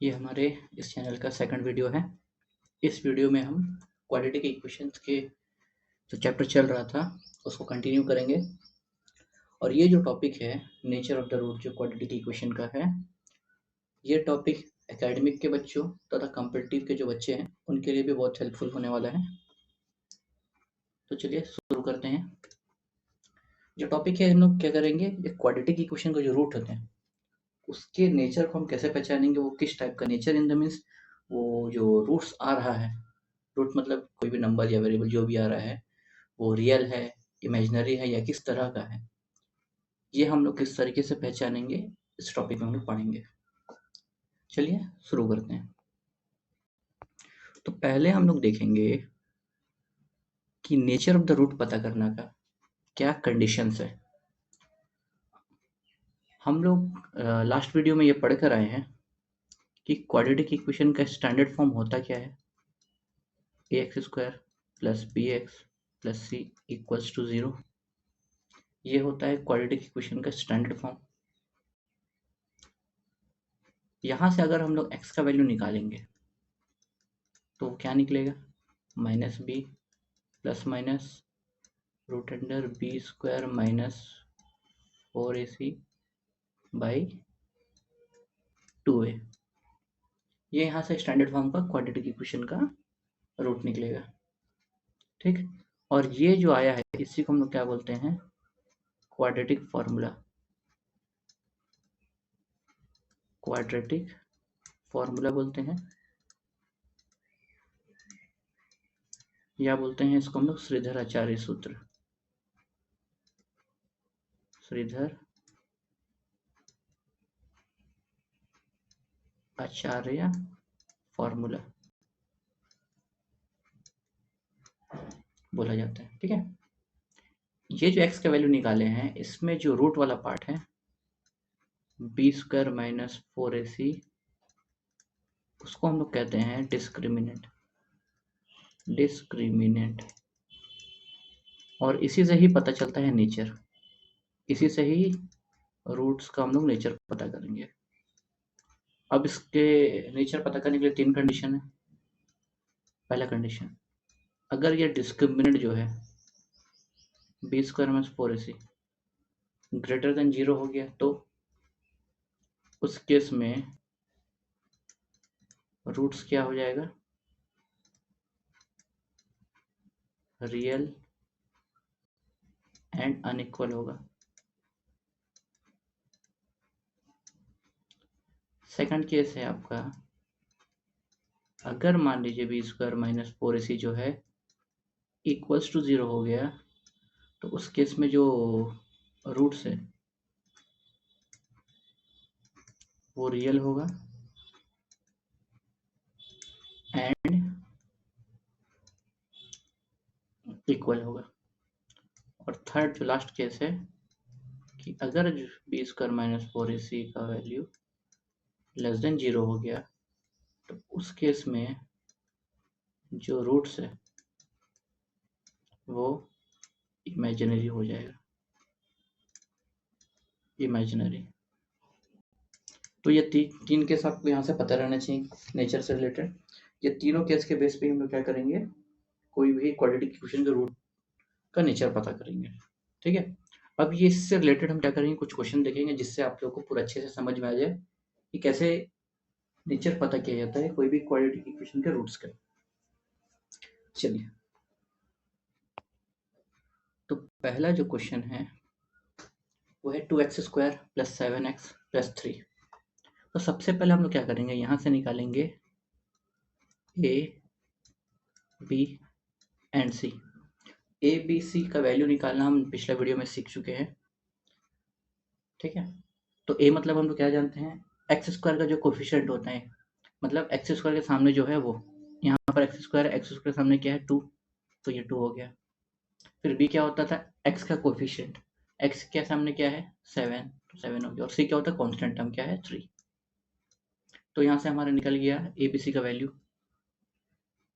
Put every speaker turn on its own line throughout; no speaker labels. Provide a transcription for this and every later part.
ये हमारे इस चैनल का सेकंड वीडियो है। इस वीडियो में हम क्वाड्रेटिक इक्वेशंस के जो चैप्टर चल रहा था उसको कंटिन्यू करेंगे और ये जो टॉपिक है नेचर ऑफ द रूट जो क्वाड्रेटिक इक्वेशन का है, ये टॉपिक एकेडमिक के बच्चों तथा कॉम्पिटिटिव के जो बच्चे हैं उनके लिए भी बहुत हेल्पफुल होने वाला है। तो चलिए शुरू करते हैं। जो टॉपिक है हम लोग क्या करेंगे, ये क्वाड्रेटिक इक्वेशन का जो रूट होते हैं उसके नेचर को हम कैसे पहचानेंगे, वो किस टाइप का नेचर इन द मीन्स वो जो रूट्स आ रहा है, रूट मतलब कोई भी नंबर या वेरिएबल जो भी आ रहा है वो रियल है, इमेजिनरी है या किस तरह का है, ये हम लोग किस तरीके से पहचानेंगे इस टॉपिक में हम लोग पढ़ेंगे। चलिए शुरू करते हैं। तो पहले हम लोग देखेंगे कि नेचर ऑफ द रूट पता करने का क्या कंडीशंस है। हम लोग लास्ट वीडियो में ये पढ़ कर आए हैं कि क्वाड्रेटिक इक्वेशन का स्टैंडर्ड फॉर्म होता क्या है, ax² plus bx plus c equals to 0। ये होता है क्वाड्रेटिक इक्वेशन का स्टैंडर्ड फॉर्म। यहाँ से अगर हम लोग x का वैल्यू निकालेंगे तो क्या निकलेगा, minus b plus minus root under b square minus 4ac by 2a। ये यहाँ से स्टैंडर्ड फॉर्म का क्वाड्रेटिक इक्वेशन का रूट निकलेगा, ठीक। और ये जो आया है इसी को हम लोग क्या बोलते हैं, क्वाड्रेटिक फॉर्मूला। क्वाड्रेटिक फॉर्मूला बोलते हैं या बोलते हैं इसको हम लोग श्रीधर आचार्य सूत्र, श्रीधर आचार्य फॉर्मूला बोला जाता है, ठीक है। ये जो x का वैल्यू निकाले हैं इसमें जो रूट वाला पार्ट है बी स्क्वायर माइनस 4ac, उसको हम लोग कहते हैं डिस्क्रिमिनेंट। डिस्क्रिमिनेंट और इसी से ही पता चलता है नेचर, इसी से ही रूट्स का हम लोग नेचर पता करेंगे। अब इसके नेचर पता करने के लिए 3 कंडीशन है। पहला कंडीशन, अगर ये डिस्क्रिमिनेंट जो है b square minus 4ac greater than 0 हो गया तो उस केस में रूट्स क्या हो जाएगा, रियल एंड अनइक्वल होगा। सेकंड केस है आपका, अगर मान लीजिए बी स्क्वायर माइनस 4ac जो है इक्वल्स टू 0 हो गया तो उस केस में जो रूट्स है वो रियल होगा एंड इक्वल होगा। और थर्ड जो लास्ट केस है कि अगर बी स्क्वायर माइनस 4ac का वैल्यू लेस देन 0 हो गया तो उस केस में जो रूट्स है वो इमेजिनरी हो जाएगा, इमेजिनरी। तो ये तीन केस आपको यहाँ से पता रहना चाहिए नेचर से रिलेटेड। ये तीनों केस के बेस पे हम लोग क्या करेंगे, कोई भी क्वाड्रेटिक इक्वेशन के रूट का नेचर पता करेंगे, ठीक है। अब ये इससे रिलेटेड हम क्या करेंगे, कुछ क्वेश्चन देखेंगे जिससे आप लोगों को पूरा अच्छे से समझ में आ जाए कि कैसे नेचर पता किया जाता है कोई भी क्वाड्रेटिक इक्वेशन के रूट्स का। चलिए, तो पहला जो क्वेश्चन है वो है 2x² प्लस 7x प्लस 3। तो सबसे पहले हम लोग क्या करेंगे, यहाँ से निकालेंगे a b and c। a b c का वैल्यू निकालना हम पिछले वीडियो में सीख चुके हैं, ठीक है। तो a मतलब हम लोग क्या जानते हैं, x² का जो कोफिशिएंट होता है, मतलब x² के सामने जो है वो, यहाँ पर x² के सामने क्या है 2, तो ये 2 हो गया। फिर b क्या होता था, x का कोफिशिएंट, x के सामने क्या है 7, तो 7 हो गया। और c क्या होता है, कांस्टेंट टर्म क्या है 3। तो यहाँ से हमारा निकल गया a b c का वैल्यू।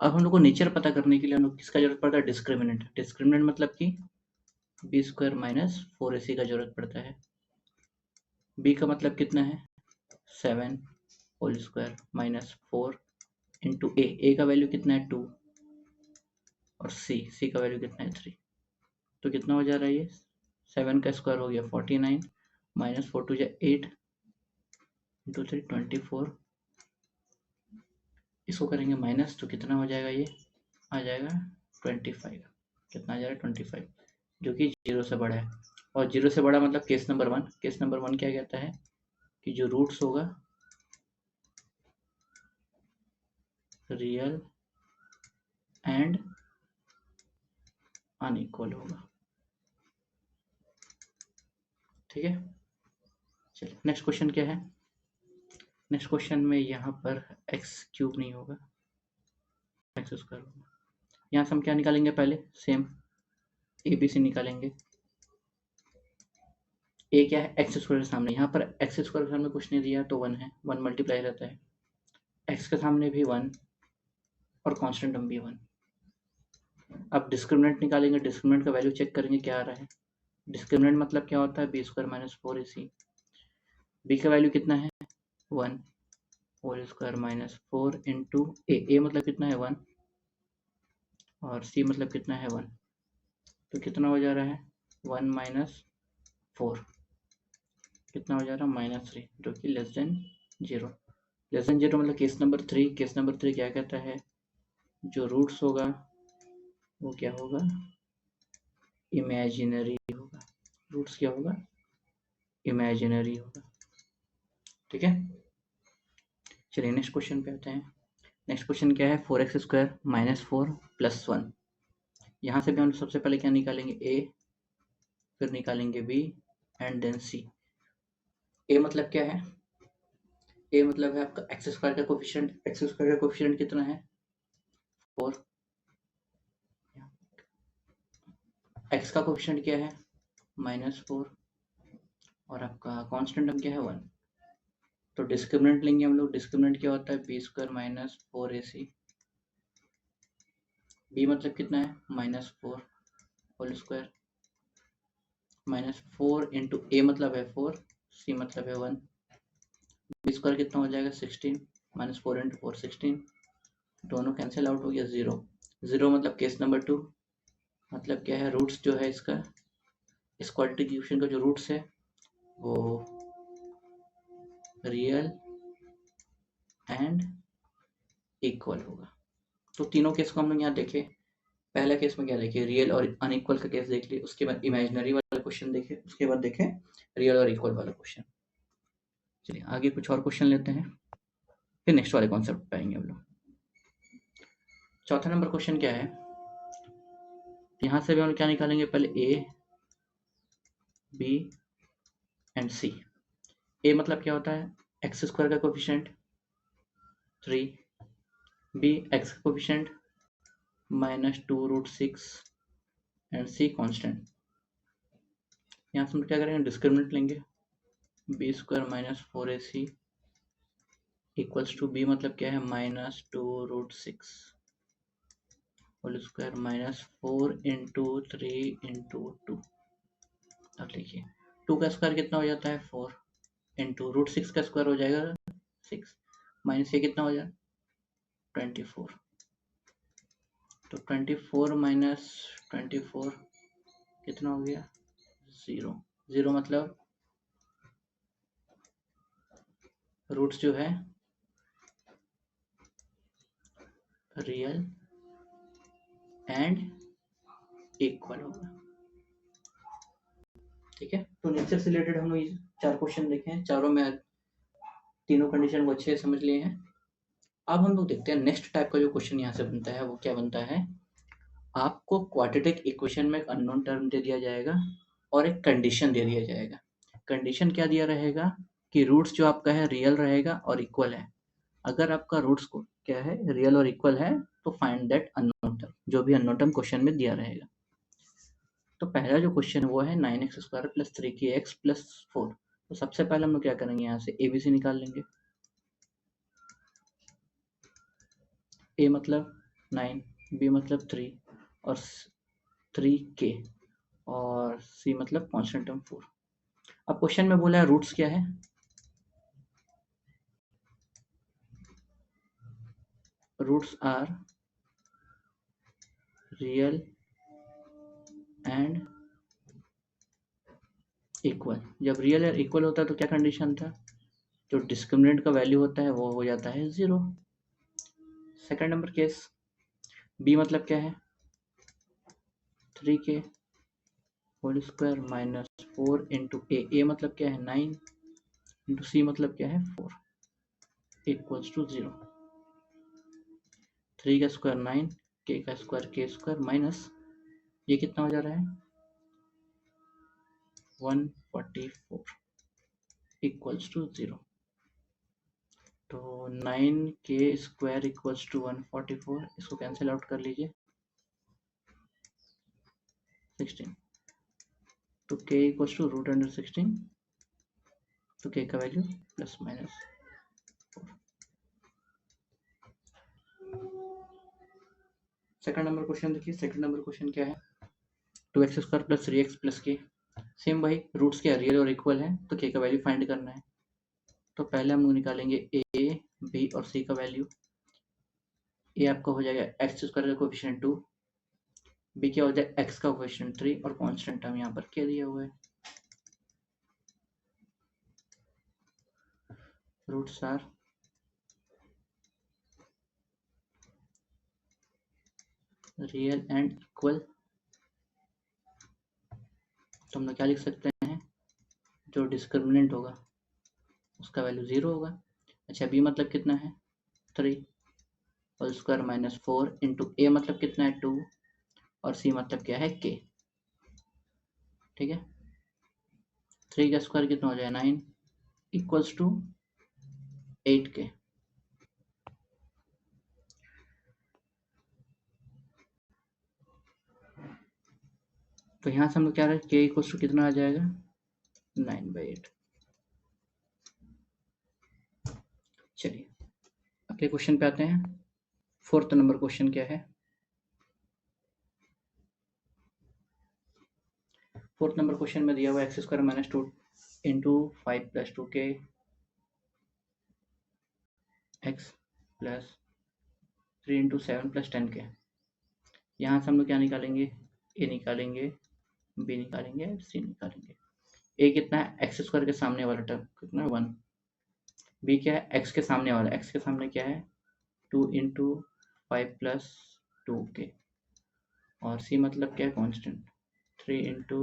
अब हम लोग को नेचर पता करने के लिए हम लोग किसका जरूरत पड़ता है, डिस्क्रिमिनेंट। डिस्क्रिमिनेंट मतलब कि बी स्क्वायर माइनस 4ac का जरूरत पड़ता है। b का मतलब कितना है 7, होल स्क्वायर माइनस 4 इंटू ए का वैल्यू कितना है 2 और सी का वैल्यू कितना है 3। तो कितना हो जा रहा है ये 7 का स्क्वायर हो गया 49 माइनस 4 2 8 इंटू 3 24। इसको करेंगे माइनस तो कितना हो जाएगा, ये आ जाएगा 25। कितना आ जाएगा 25 जो कि 0 से बड़ा है। और 0 से बड़ा मतलब केस नंबर 1। केस नंबर 1 क्या कहता है कि जो रूट्स होगा रियल एंड अनइक्वल होगा। ठीक है, चलिए नेक्स्ट क्वेश्चन क्या है। नेक्स्ट क्वेश्चन में यहाँ पर एक्स क्यूब नहीं होगा, एक्स स्क्वायर होगा। यहाँ से हम क्या निकालेंगे, पहले सेम ए बी सी निकालेंगे। ए क्या है एक्स स्क्वायर के सामने, यहाँ पर एक्स स्क्वायर के सामने कुछ नहीं दिया तो 1 है, 1 मल्टीप्लाई रहता है। एक्स के सामने भी 1 और कांस्टेंट टर्म भी 1। अब डिस्क्रिमिनेंट निकालेंगे, डिस्क्रिमिनेंट का वैल्यू चेक करेंगे क्या आ रहा है। डिस्क्रिमिनेंट मतलब क्या होता है b square minus 4ac। B का वैल्यू कितना है 1 होल स्क्वायर माइनस 4 इंटू ए मतलब कितना है 1 और सी मतलब कितना है 1। तो कितना हो जा रहा है 1 माइनस 4 कितना हो जा रहा है -3 जो कि लेस देन 0। लेस देन 0 मतलब केस नंबर 3। केस नंबर 3 क्या कहता है, जो रूट्स होगा वो क्या होगा, इमेजिनरी होगा। रूट्स क्या होगा, इमेजिनरी होगा। ठीक है, चलिए नेक्स्ट क्वेश्चन पे आते हैं। नेक्स्ट क्वेश्चन क्या है 4x स्क्वायर माइनस 4 प्लस 1। यहाँ से भी हम सबसे पहले क्या निकालेंगे a, फिर निकालेंगे b and then c। a मतलब क्या है, a मतलब है आपका एक्स स्क्वायर का कोफिशिएंट। एक्स स्क्वायर का कोफिशिएंट कितना है 4। x का कोफिशिएंट क्या है -4 और आपका कांस्टेंट टर्म क्या है 1। तो डिस्क्रिमिनेंट लेंगे हम लोग। डिस्क्रिमिनेंट क्या होता है b square minus 4ac। B मतलब कितना है -4 होल स्क्वायर माइनस 4 इंटू ए मतलब है 4, सी मतलब है 1। बी स्क्वायर कितना हो जाएगा 16 माइनस 4 इंटू 4 16। दोनों कैंसिल आउट हो गया 0। 0 मतलब केस नंबर 2 मतलब क्या है, रूट्स जो है इसका, इस क्वाड्रेटिक इक्वेशन का जो रूट्स है वो रियल एंड इक्वल होगा। तो तीनों केस को हम लोग यहाँ देखें। पहला केस में क्या देखे, रियल और अनइक्वल का केस देख लिए, उसके बाद इमेजिनरी वाला क्वेश्चन देखे, उसके बाद देखे रियल और इक्वल वाला क्वेश्चन। चलिए आगे कुछ और क्वेश्चन लेते हैं, फिर नेक्स्ट वाले कॉन्सेप्ट पे आएंगे हम लोग। चौथा नंबर क्वेश्चन क्या है, यहाँ से भी हम क्या निकालेंगे, पहले ए बी एंड सी। ए मतलब क्या होता है एक्स स्क्वायर का कोफिशिएंट 3, बी एक्स का कोफिशिएंट -2√6 एंड सी कांस्टेंट। यहाँ से हम क्या करेंगे, डिस्क्रिमिनेंट लेंगे। B square minus 4ac equals to b मतलब क्या है -2√6 whole square minus 4 into 3 into 2। अब लिखिए 2 का स्क्वायर कितना हो जाता है 4 इंटू √6 का स्क्वायर हो जाएगा 6 माइनस ये कितना हो जाएगा 24। तो 24 माइनस 24 कितना हो गया 0। 0 मतलब रूट्स जो है रियल एंड इक्वल होगा। ठीक है, तो नेचर से रिलेटेड हम लोग 4 क्वेश्चन देखे हैं, चारों में तीनों कंडीशन को अच्छे से समझ लिए हैं। अब हम लोग देखते हैं नेक्स्ट टाइप का जो क्वेश्चन यहाँ से बनता है वो क्या बनता है। आपको क्वाड्रेटिक इक्वेशन में एक अननोन टर्म दे दिया जाएगा और एक कंडीशन दे दिया जाएगा। कंडीशन क्या दिया रहेगा कि रूट्स जो आपका है रियल रहेगा और इक्वल है। अगर आपका रूट्स को क्या है रियल और इक्वल है तो फाइंड दैट अननोन टर्म, जो भी अननोन टर्म क्वेश्चन में दिया रहेगा। तो पहला जो क्वेश्चन है वो है 9x square plus 3x plus 4। तो सबसे पहले हम लोग क्या करेंगे, यहाँ से ए बी सी निकाल लेंगे। ए मतलब 9, बी मतलब 3 और 3k और सी मतलब कांस्टेंट टर्म 4। अब क्वेश्चन में बोला है रूट्स क्या है, roots are real and equal. जब रियल और इक्वल होता है तो क्या कंडीशन था, जो डिस्क्रिमिनेंट का वैल्यू होता है वो हो जाता है 0। सेकंड नंबर केस, बी मतलब क्या है 3k whole square minus 4 into ए मतलब क्या है 9 इंटू सी मतलब क्या है 4 इक्वल्स टू 0। 3 का स्क्वायर 9, के का स्क्वायर के स्क्वायर माइनस ये कितना हो जा रहा है 144 इक्वल्स टू 0। तो 9 के स्क्वायर इक्वल्स टू 144, इसको कैंसिल आउट कर लीजिए 16। तो k equals to root under 16, तो k का value plus minus 4। Second number question देखिए, सेकंड नंबर क्वेश्चन क्या है 2x square plus 3x plus k. Same भाई, रूट्स क्या रियल और इक्वल है तो k का वैल्यू फाइंड करना है। तो पहले हम लोग निकालेंगे a, b और c का वैल्यू। a आपका हो जाएगा x स्क्वायर का कोएफिशिएंट 2, b क्या हो जाएगा x का कोएफिशिएंट 3 और कांस्टेंट हम यहाँ पर क्या दिया हुआ है roots are real and equal. तो हम लोग क्या लिख सकते हैं, जो डिस्क्रिमिनेंट होगा उसका वैल्यू 0 होगा। अच्छा, b मतलब कितना है 3 होल स्क्वायर माइनस 4 इंटू ए मतलब कितना है 2 और c मतलब क्या है k। ठीक है, 3 का स्क्वायर कितना हो जाएगा 9 इक्वल्स टू 8k। तो यहाँ से हम लोग क्या रहे k इक्वल्स टू कितना आ जाएगा 9/8। चलिए अगले क्वेश्चन पे आते हैं। फोर्थ नंबर क्वेश्चन क्या है, फोर्थ नंबर क्वेश्चन में दिया हुआ x square minus 2 into 5 plus 2k x plus 3 into 7 plus 10k। यहाँ से हम लोग क्या निकालेंगे, ए निकालेंगे, बी निकालेंगे, सी निकालेंगे। ए कितना है एक्स स्क्वायर के सामने वाला टर्म कितना है 1। बी क्या है एक्स के सामने वाला, एक्स के सामने क्या है 2 इंटू 5 प्लस 2k और सी मतलब क्या है constant 3 into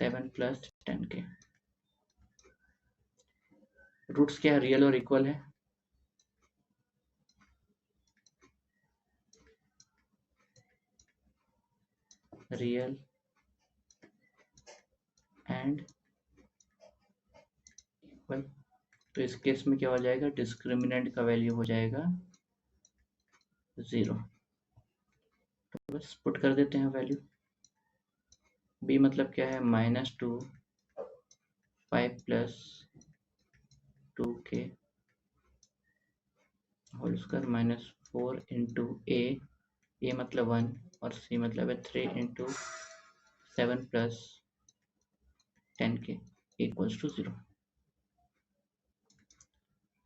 7 plus 10k। Roots क्या है रियल और इक्वल है, रियल एंड इक्वल। तो इस केस में क्या हो जाएगा, डिस्क्रिमिनेंट का वैल्यू हो जाएगा 0। तो बस पुट कर देते हैं वैल्यू। b मतलब क्या है -2 5 plus 2k whole square minus 4 into ए मतलब 1 और c मतलब है 3 into 7 plus 10k equals to 0।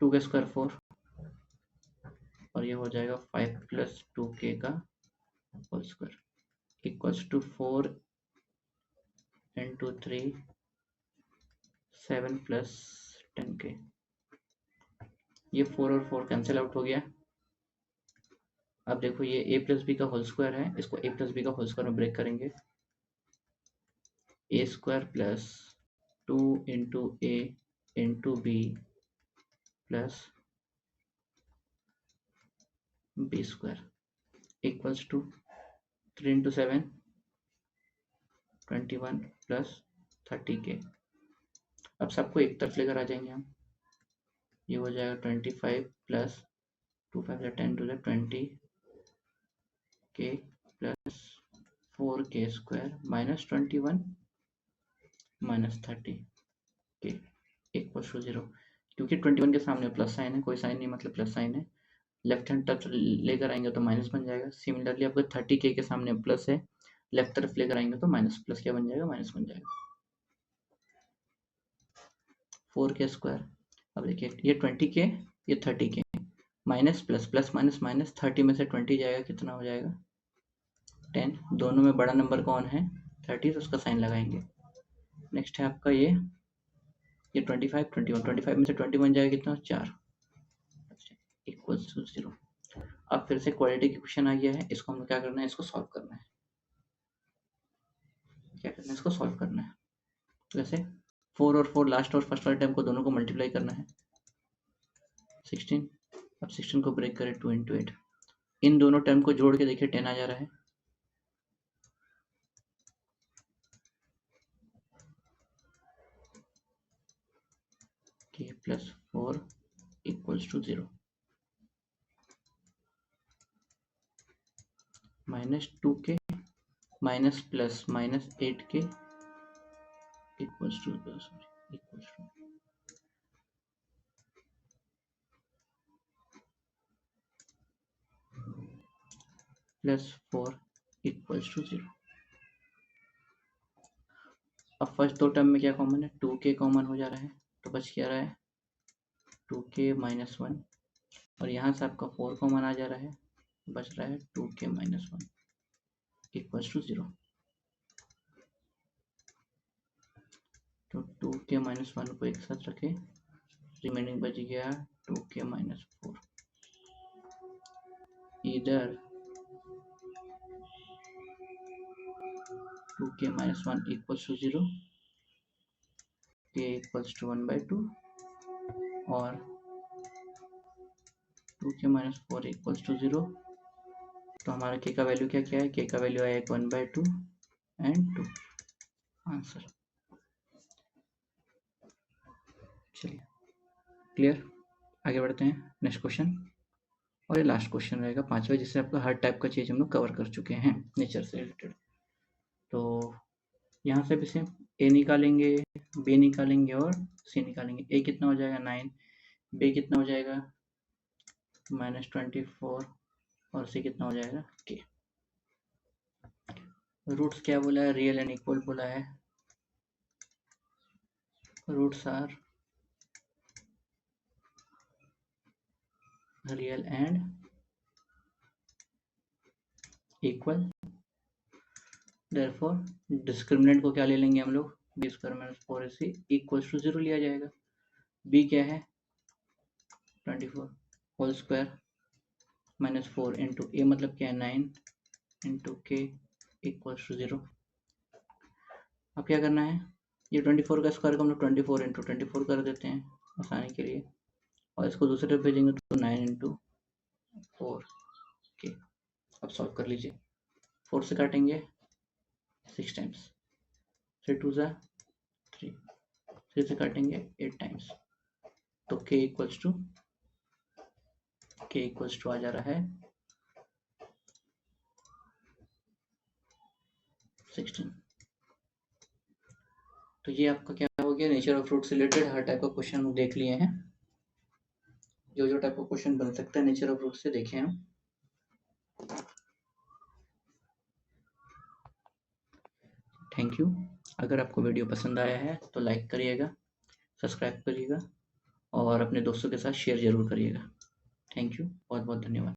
2 का स्क्वायर 4 और ये हो जाएगा 5 प्लस 2k का whole square equals to 4 into 3 7 plus 10k। ये 4 और 4 कैंसिल आउट हो गया। अब देखो ये a प्लस बी का होल स्क्वायर है, इसको a प्लस बी का होल स्क्वायर में ब्रेक करेंगे। A square plus 2 into A into B plus B square equals to 3 into 7 21 plus 30k। अब सबको एक तरफ लेकर आ जाएंगे हम, ये हो जाएगा 25 प्लस 2 5 10 टू 20k प्लस 4k square minus 21 minus 30k equals to 0। क्योंकि 21 के सामने प्लस साइन है, कोई साइन नहीं मतलब प्लस साइन है, लेफ्ट हैंड तरफ लेकर आएंगे तो माइनस बन जाएगा। सिमिलरली आपको 30k के सामने प्लस है, लेफ्ट तरफ लेकर आएंगे तो माइनस, प्लस क्या बन जाएगा माइनस बन जाएगा 4k स्क्वायर। अब देखिए ये 20k ये 30k minus plus, plus minus minus, 30 में से 20 जाएगा, कितना हो जाएगा 10। दोनों में बड़ा नंबर कौन है 30, तो उसका साइन लगाएंगे। नेक्स्ट है आपका ये 25, 21, 25 में से 21 जाएगा कितना 4 इक्वल्स टू 0। अब फिर से क्वालिटी की क्वेश्चन आ गया है, इसको हमें क्या करना है, इसको सॉल्व करना है। क्या करना है, इसको सॉल्व करना है। तो ऐसे 4 और 4 लास्ट और फर्स्ट वाले टर्म को दोनों को मल्टीप्लाई करना है 16। अब 16 को ब्रेक करें 2 × 8। इन दोनों टर्म को जोड़ के देखिए 10 आ जा रहा है। k + 4 = 0। -2k minus plus -8k equals to +4 = 0। अब फर्स्ट दो टर्म में क्या कॉमन है, 2k कॉमन हो जा रहा है, तो बच क्या रहा है 2k - 1, और यहाँ से आपका 4 कॉमन आ जा रहा है, बच रहा है 2k - 1 = 0। तो 2k - 1 को एक साथ रखें, रिमेनिंग बच गया 2k - 4। इधर 2k - 1 = 0, k = 1/2, और 2k - 4 = 0। तो हमारा k का वैल्यू क्या क्या है, k का वैल्यू आया 1/2 एंड 2 आंसर। चलिए क्लियर, आगे बढ़ते हैं नेक्स्ट क्वेश्चन। और ये लास्ट क्वेश्चन रहेगा 5वां, जिससे आपका हर टाइप का चीज़ हम लोग कवर कर चुके हैं नेचर से रिलेटेड। तो यहाँ से भी सेम a निकालेंगे, b निकालेंगे और c निकालेंगे। a कितना हो जाएगा 9, b कितना हो जाएगा -24, और c कितना हो जाएगा k। रूट्स क्या बोला है, रियल एंड इक्वल बोला है। Roots are real and equal, therefore discriminant को क्या ले लेंगे हम लोग, b² - 4ac = 0 लिया जाएगा। b क्या है 24 होल स्क्वायर -4 इंटू a मतलब क्या है 9 इंटू k = 0। अब क्या करना है, ये 24 का स्क्वायर को हम लोग 24 इंटू 24 कर देते हैं आसानी के लिए, और इसको दूसरे तरफ भेजेंगे तो 9 इंटू 4 k। अब सॉल्व कर लीजिए, 4 से काटेंगे 6 टाइम्स, 3 2 ज़ा 3, 3 से काटेंगे 8 टाइम्स, तो k इक्वल्स टू आ जा रहा है 16। तो ये आपका क्या हो गया, नेचर ऑफ फ्रूट से रिलेटेड हर टाइप का क्वेश्चन देख लिए हैं। जो टाइप का क्वेश्चन बन सकता है नेचर ऑफ फ्रूट से देखें हम। Thank you. अगर आपको वीडियो पसंद आया है तो लाइक करिएगा, सब्सक्राइब करिएगा और अपने दोस्तों के साथ शेयर जरूर करिएगा। थैंक यू, बहुत बहुत धन्यवाद।